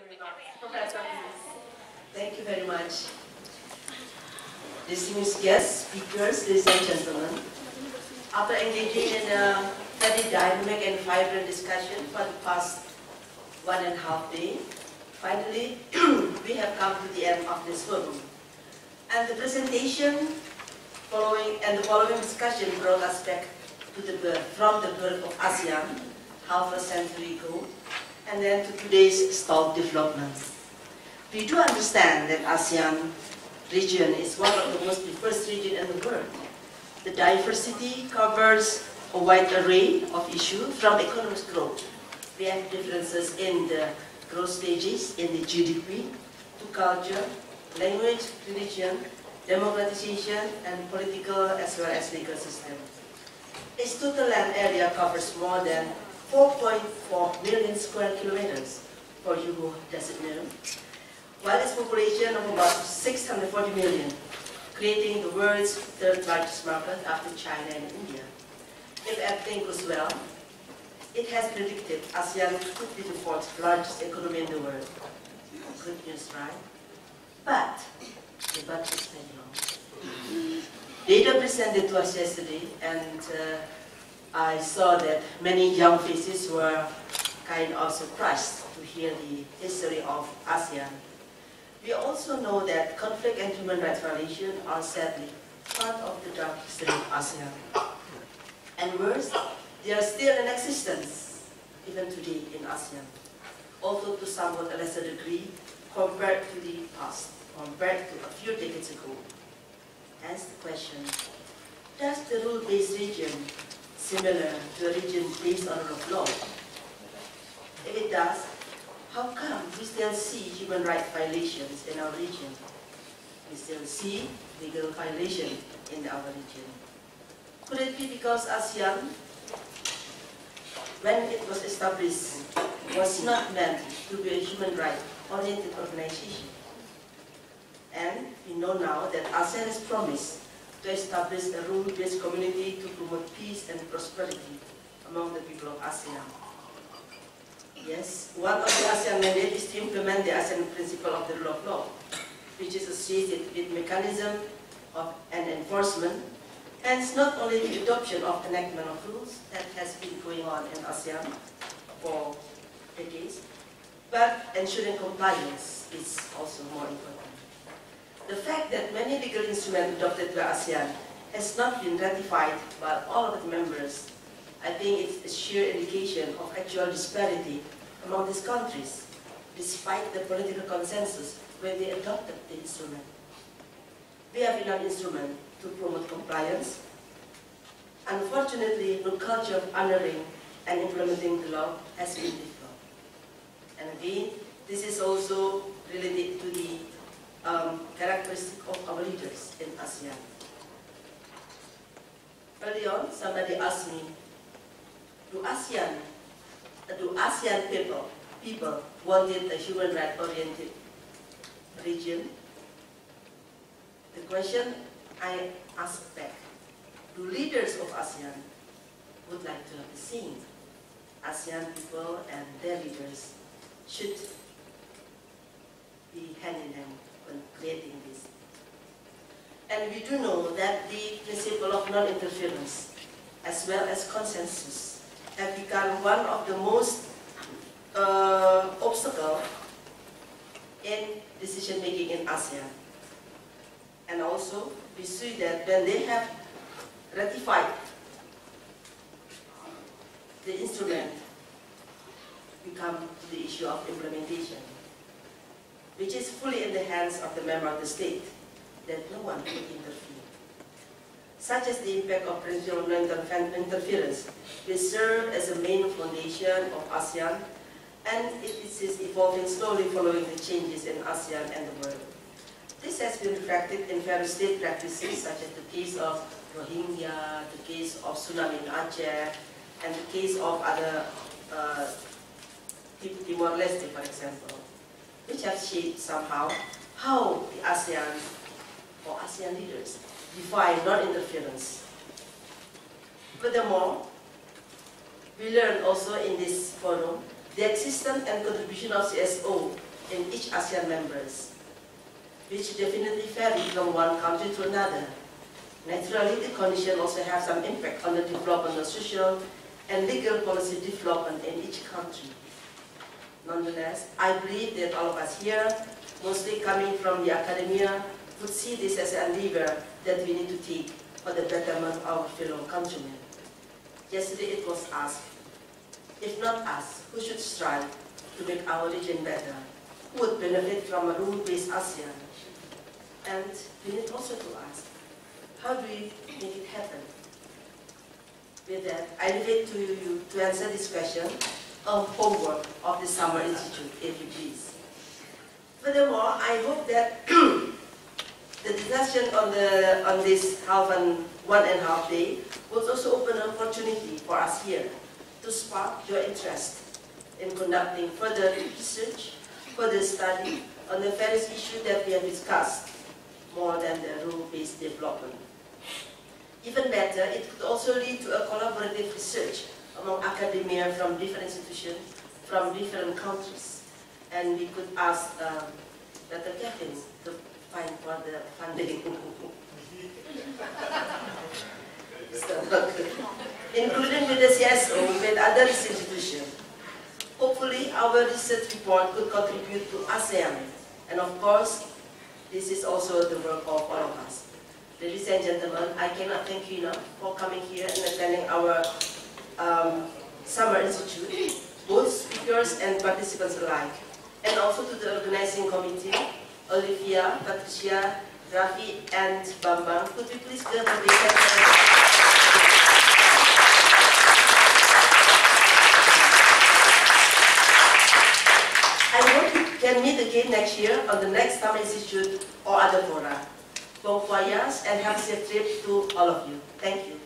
Professor, please. Thank you very much. Distinguished guests, speakers, ladies and gentlemen, after engaging in a very dynamic and vibrant discussion for the past 1.5 days, finally we have come to the end of this forum. And the presentation following discussion brought us back to from the birth of ASEAN half a century ago, and then to today's stalled developments. We do understand that ASEAN region is one of the most diverse regions in the world. The diversity covers a wide array of issues from economic growth. We have differences in the growth stages, in the GDP, to culture, language, religion, democratization, and political as well as legal system. Its total land area covers more than 4.4 million square kilometers, for you who doesn't know, while its population of about 640 million, creating the world's third largest market after China and India. If everything goes well, it has predicted ASEAN could be the fourth largest economy in the world. Good news, right? But the but is very long. Data presented to us yesterday, and I saw that many young faces were kind of surprised to hear the history of ASEAN. We also know that conflict and human rights violations are sadly part of the dark history of ASEAN. And worse, they are still in existence, even today in ASEAN, although to somewhat a lesser degree compared to the past, compared to a few decades ago. Hence the question, does the rule-based region similar to a region based on rule of law? If it does, how come we still see human rights violations in our region? We still see legal violations in our region. Could it be because ASEAN, when it was established, was not meant to be a human rights-oriented organization? And we know now that ASEAN has promised to establish a rule-based community to promote peace and prosperity among the people of ASEAN. Yes, one of the ASEAN mandates is to implement the ASEAN principle of the rule of law, which is associated with mechanism of an enforcement. Hence, not only the adoption of enactment of rules that has been going on in ASEAN for decades, but ensuring compliance is also more important. The fact that many legal instruments adopted by ASEAN has not been ratified by all of the members, I think it's a sheer indication of actual disparity among these countries, despite the political consensus when they adopted the instrument. We have enough instruments to promote compliance. Unfortunately, the culture of honoring and implementing the law has been developed. And again, this is also related to the characteristic of our leaders in ASEAN. Early on, somebody asked me, do ASEAN people wanted a human rights-oriented region? The question I asked back, do leaders of ASEAN would like to have the same? ASEAN people and their leaders should be hand in hand when creating this. And we do know that the principle of non-interference as well as consensus have become one of the most obstacles in decision-making in ASEAN. And also, we see that when they have ratified the instrument, we come to the issue of implementation, which is fully in the hands of the member of the state, that no one could interfere. Such as the impact of principle of non-interference, which serve as a main foundation of ASEAN, and it is evolving slowly following the changes in ASEAN and the world. This has been reflected in various state practices, such as the case of Rohingya, the case of tsunami in Aceh, and the case of other Timor-Leste, for example, which have shaped somehow how the ASEAN or ASEAN leaders define non-interference. Furthermore, we learned also in this forum the existence and contribution of CSO in each ASEAN members, which definitely vary from one country to another. Naturally, the condition also has some impact on the development of social and legal policy development in each country. Nonetheless, I believe that all of us here, mostly coming from the academia, would see this as an endeavor that we need to take for the betterment of our fellow countrymen. Yesterday it was asked, if not us, who should strive to make our region better? Who would benefit from a rule-based ASEAN? And we need also to ask, how do we make it happen? With that, I leave it to you to answer this question of homework of the Summer Institute, if you please. Furthermore, I hope that the discussion on this 1.5 day will also open an opportunity for us here to spark your interest in conducting further research, further study on the various issues that we have discussed, more than the rule-based development. Even better, it could also lead to a collaborative research among academia from different institutions, from different countries. And we could ask Dr. Kevin to find for the funding. Including with the CSO, with other institutions. Hopefully, our research report could contribute to ASEAN. And of course, this is also the work of all of us. Ladies and gentlemen, I cannot thank you enough for coming here and attending our Summer Institute, both speakers and participants alike. And also to the organizing committee, Olivia, Patricia, Rafi, and Bambang. Could we please give a big hand? I hope we can meet again next year on the next Summer Institute or other fora. Bon voyage and have a safe trip to all of you. Thank you.